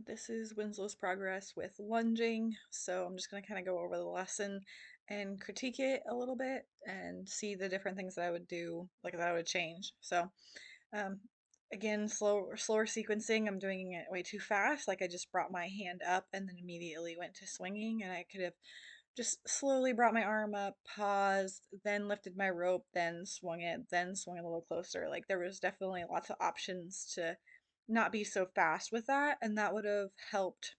This is Winslow's progress with lunging, so I'm just going to kind of go over the lesson and critique it a little bit and see the different things that I would do, like that I would change. So, um, again, slower sequencing. I'm doing it way too fast. Like I just brought my hand up and then immediately went to swinging, and I could have just slowly brought my arm up, paused, then lifted my rope, then swung it, then swung a little closer. Like there was definitely lots of options to not be so fast with that, and that would have helped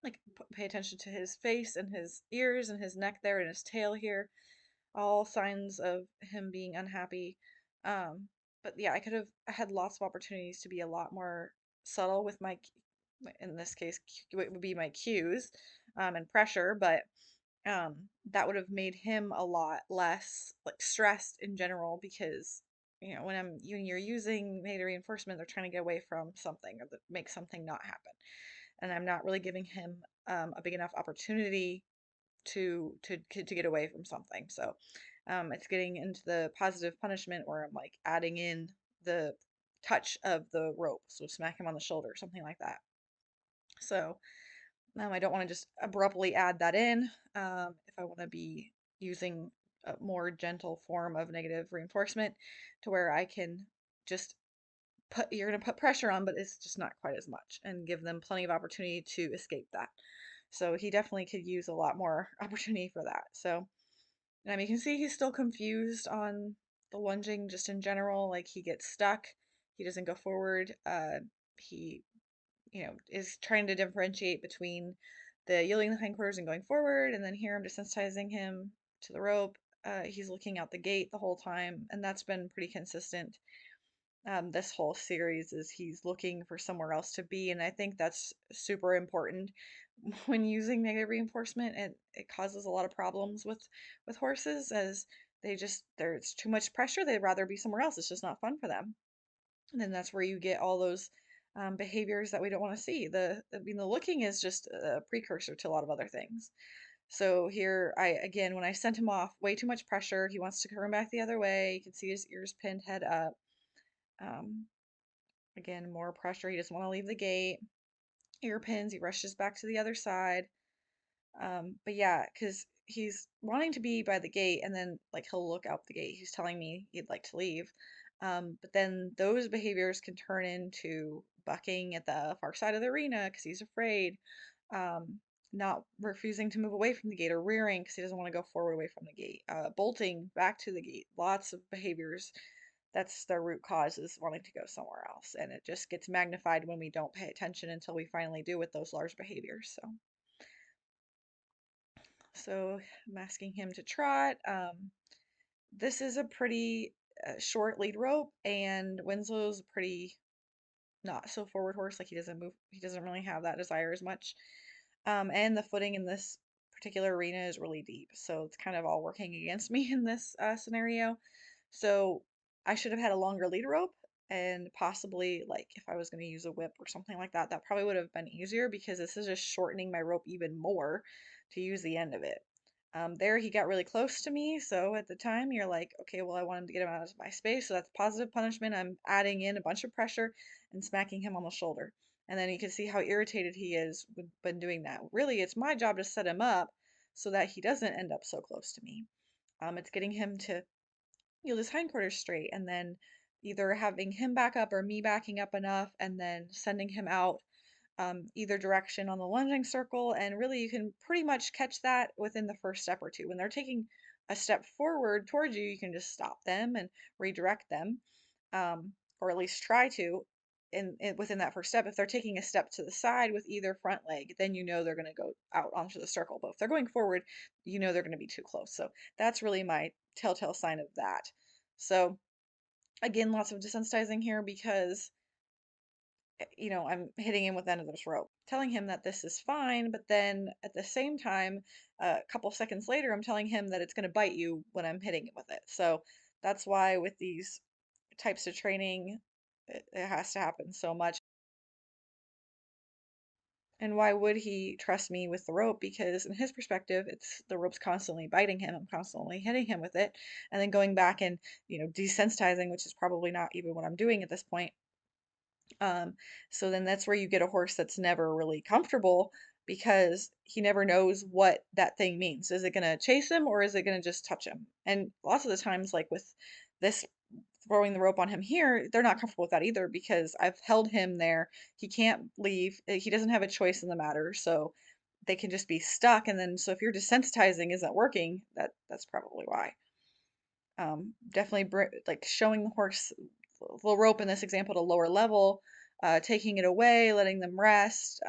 like pay attention to his face and his ears and his neck there and his tail here, all signs of him being unhappy. Um, but yeah, I could have had lots of opportunities to be a lot more subtle with my, in this case, it would be my cues, and pressure, but that would have made him a lot less like stressed in general because when you're using negative reinforcement, they're trying to get away from something or that make something not happen, and I'm not really giving him a big enough opportunity to get away from something. So it's getting into the positive punishment where I'm like adding in the touch of the rope, so smack him on the shoulder, something like that. So I don't want to just abruptly add that in. If I want to be using a more gentle form of negative reinforcement to where I can just you're going to put pressure on, but it's just not quite as much and give them plenty of opportunity to escape that. So he definitely could use a lot more opportunity for that. So, you can see he's still confused on the lunging just in general. Like he gets stuck, he doesn't go forward. He is trying to differentiate between the yielding the hindquarters and going forward. And then here I'm desensitizing him to the rope. He's looking out the gate the whole time, and that's been pretty consistent. This whole series is he's looking for somewhere else to be, and I think that's super important when using negative reinforcement. It causes a lot of problems with horses as there's too much pressure. They'd rather be somewhere else. It's just not fun for them. And then that's where you get all those behaviors that we don't want to see. The looking is just a precursor to a lot of other things. So here, again, when I sent him off, way too much pressure. He wants to turn back the other way. You can see his ears pinned head up. Um, Again, more pressure. He doesn't want to leave the gate. Ear pins. He rushes back to the other side. But yeah, because he's wanting to be by the gate, and then like he'll look out the gate. He's telling me he'd like to leave. But then those behaviors can turn into bucking at the far side of the arena because he's afraid. Um, Not refusing to move away from the gate or rearing because he doesn't want to go forward away from the gate. Bolting back to the gate. Lots of behaviors. That's their root cause is wanting to go somewhere else, and it just gets magnified when we don't pay attention until we finally do with those large behaviors. So I'm asking him to trot. This is a pretty short lead rope, and Winslow's a pretty not so forward horse. Like he doesn't move, he doesn't really have that desire as much. And the footing in this particular arena is really deep, so it's kind of all working against me in this scenario. So I should have had a longer lead rope, and possibly like if I was going to use a whip or something like that, that probably would have been easier because this is just shortening my rope even more to use the end of it. There he got really close to me, so at the time you're like, okay, well I want him to get him out of my space, so that's positive punishment. I'm adding in a bunch of pressure and smacking him on the shoulder. And then you can see how irritated he is when doing that. Really, it's my job to set him up so that he doesn't end up so close to me. It's getting him to his hindquarters straight, and then either having him back up or me backing up enough, and then sending him out either direction on the lunging circle. And really, you can pretty much catch that within the first step or two. When they're taking a step forward towards you, you can just stop them and redirect them, or at least try to. Within that first step, if they're taking a step to the side with either front leg, then you know they're going to go out onto the circle. But if they're going forward, you know they're going to be too close. So that's really my telltale sign of that. So again, lots of desensitizing here because I'm hitting him with the end of this rope, telling him that this is fine, but then at the same time, a couple seconds later, I'm telling him that it's going to bite you when I'm hitting it with it. So that's why with these types of training, it has to happen so much. And why would he trust me with the rope? Because in his perspective, it's the rope's constantly biting him. I'm constantly hitting him with it, and then going back and desensitizing, which is probably not even what I'm doing at this point. Um, so then that's where you get a horse that's never really comfortable because he never knows what that thing means. Is it going to chase him or is it going to just touch him? And lots of the times, like with this throwing the rope on him here, they're not comfortable with that either because I've held him there. He can't leave. He doesn't have a choice in the matter. So they can just be stuck. And then, so if your desensitizing isn't working, that's probably why. Definitely like showing the horse the rope in this example at a lower level, taking it away, letting them rest.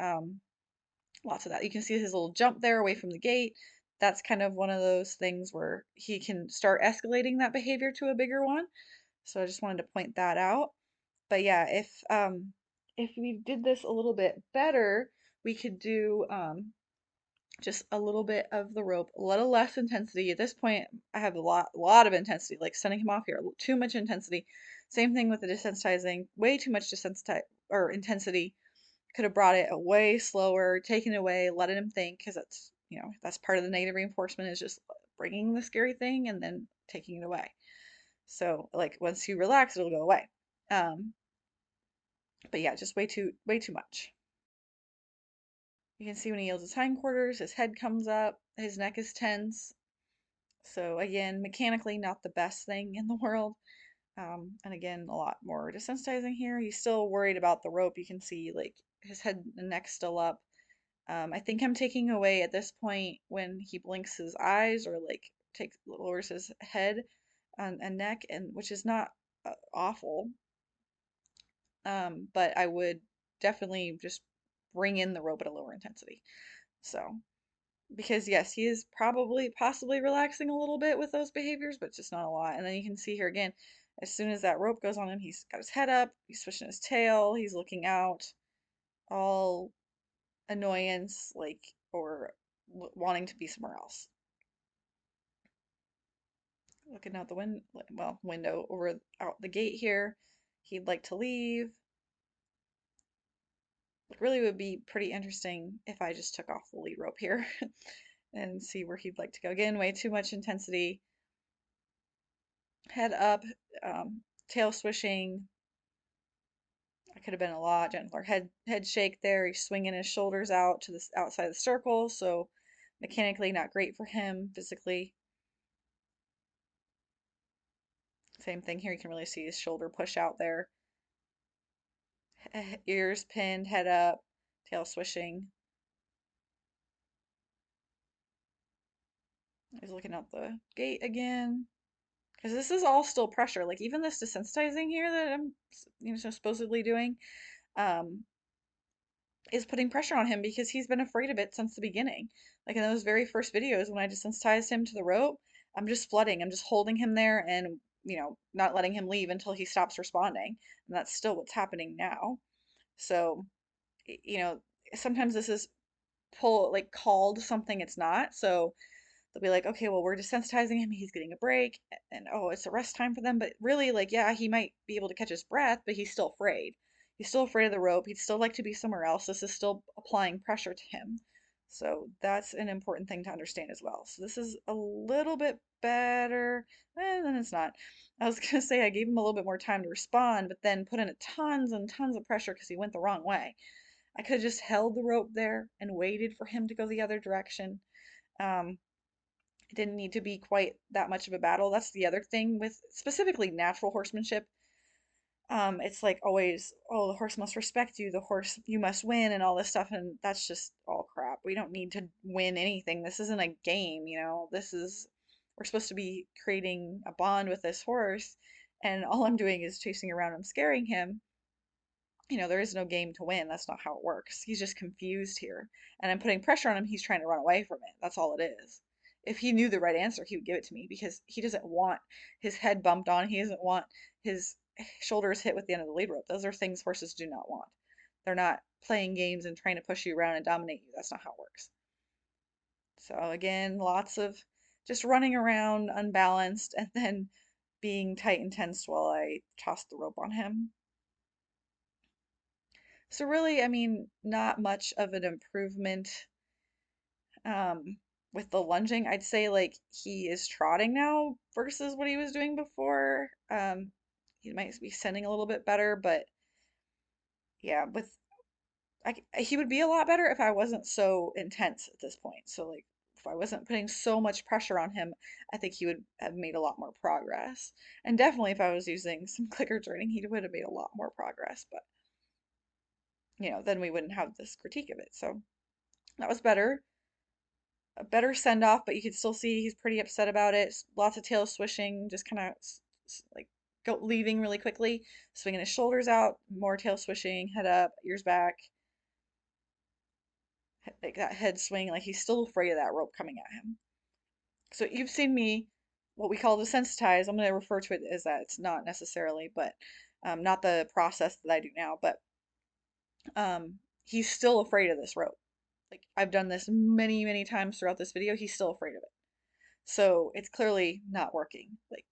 Lots of that. You can see his little jump there away from the gate. That's kind of one of those things where he can start escalating that behavior to a bigger one. So I just wanted to point that out. But yeah, if we did this a little bit better, we could do just a little bit of the rope, a little less intensity. At this point, I have a lot of intensity, like sending him off here, too much intensity. Same thing with the desensitizing, way too much desensitize or intensity. Could have brought it way slower, taken it away, letting him think, because that's part of the negative reinforcement is just bringing the scary thing and then taking it away. So like once you relax, it'll go away. Um, but yeah, just way too much. You can see when he yields his hindquarters, his head comes up, his neck is tense. So again, mechanically not the best thing in the world. And again, a lot more desensitizing here. He's still worried about the rope. You can see like his head and neck still up. I think I'm taking away at this point when he blinks his eyes or like takes lowers his head and neck, and which is not awful. But I would definitely just bring in the rope at a lower intensity. So because yes, he is probably possibly relaxing a little bit with those behaviors, but just not a lot. And then you can see here again, as soon as that rope goes on him, he's got his head up, he's switching his tail, he's looking out, all annoyance, like, or wanting to be somewhere else. Looking out the window over out the gate here. He'd like to leave. It really would be pretty interesting if I just took off the lead rope here and see where he'd like to go. Again, way too much intensity. Head up, tail swishing. I could have been a lot gentler. Head shake there. He's swinging his shoulders out to the outside of the circle, so mechanically not great for him. Physically, same thing here. You can really see his shoulder push out there. Ears pinned, head up, tail swishing. He's looking out the gate again. Because this is all still pressure. Like even this desensitizing here that I'm, supposedly doing, um, is putting pressure on him because he's been afraid of it since the beginning. Like in those very first videos when I desensitized him to the rope, I'm just flooding. I'm just holding him there and, not letting him leave until he stops responding. And that's still what's happening now. So, you know, sometimes this is called something it's not. So they'll be like, okay, well, we're desensitizing him. He's getting a break. And oh, it's a rest time for them. But really, like, yeah, he might be able to catch his breath, but he's still afraid. He's still afraid of the rope. He'd still like to be somewhere else. This is still applying pressure to him. So that's an important thing to understand as well. So this is a little bit better. Then it's not. I was going to say I gave him a little bit more time to respond, but then put in a tons and tons of pressure because he went the wrong way. I could have just held the rope there and waited for him to go the other direction. Um, it didn't need to be quite that much of a battle. That's the other thing with specifically natural horsemanship. It's like always, oh, the horse must respect you, the horse, you must win, and all this stuff, and that's just all crap. We don't need to win anything. This isn't a game. We're supposed to be creating a bond with this horse, and all I'm doing is chasing around him, scaring him. There is no game to win. That's not how it works. He's just confused here. And I'm putting pressure on him. He's trying to run away from it. That's all it is. If he knew the right answer, he would give it to me because he doesn't want his head bumped on. He doesn't want his shoulders hit with the end of the lead rope. Those are things horses do not want. They're not playing games and trying to push you around and dominate you. That's not how it works. So again, lots of just running around unbalanced and then being tight and tense while I toss the rope on him. So really, I mean, not much of an improvement with the lunging. I'd say like he is trotting now versus what he was doing before. He might be sending a little bit better, but yeah, he would be a lot better if I wasn't so intense at this point. So like if I wasn't putting so much pressure on him, I think he would have made a lot more progress. And definitely if I was using some clicker training, he would have made a lot more progress. But then we wouldn't have this critique of it. So that was better. A better send off, but you could still see he's pretty upset about it. Lots of tail swishing, just kind of like leaving really quickly, swinging his shoulders out, more tail swishing, head up, ears back, like that head swing, like he's still afraid of that rope coming at him. So you've seen me, what we call desensitize. I'm going to refer to it as that. It's not necessarily, but not the process that I do now, but he's still afraid of this rope. Like I've done this many, many times throughout this video. He's still afraid of it. So it's clearly not working. Like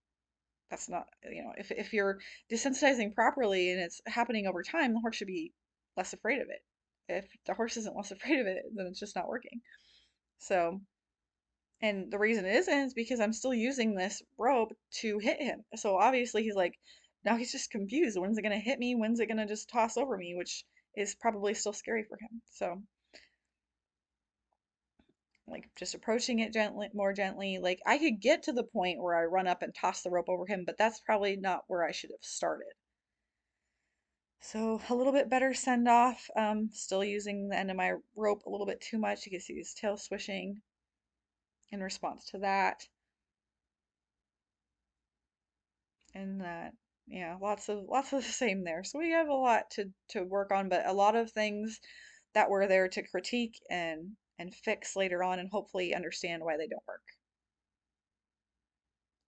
that's not, if you're desensitizing properly and it's happening over time, the horse should be less afraid of it. If the horse isn't less afraid of it, then it's just not working. So, and the reason it isn't is because I'm still using this rope to hit him. So obviously he's like, now he's just confused. When's it going to hit me? When's it going to just toss over me? Which is probably still scary for him. So, like just approaching it gently, more gently. Like I could get to the point where I run up and toss the rope over him, but that's probably not where I should have started. So a little bit better send off. Still using the end of my rope a little bit too much. You can see his tail swishing in response to that. And that, yeah, lots of the same there. So we have a lot to work on, but a lot of things that were there to critique and fix later on and hopefully understand why they don't work.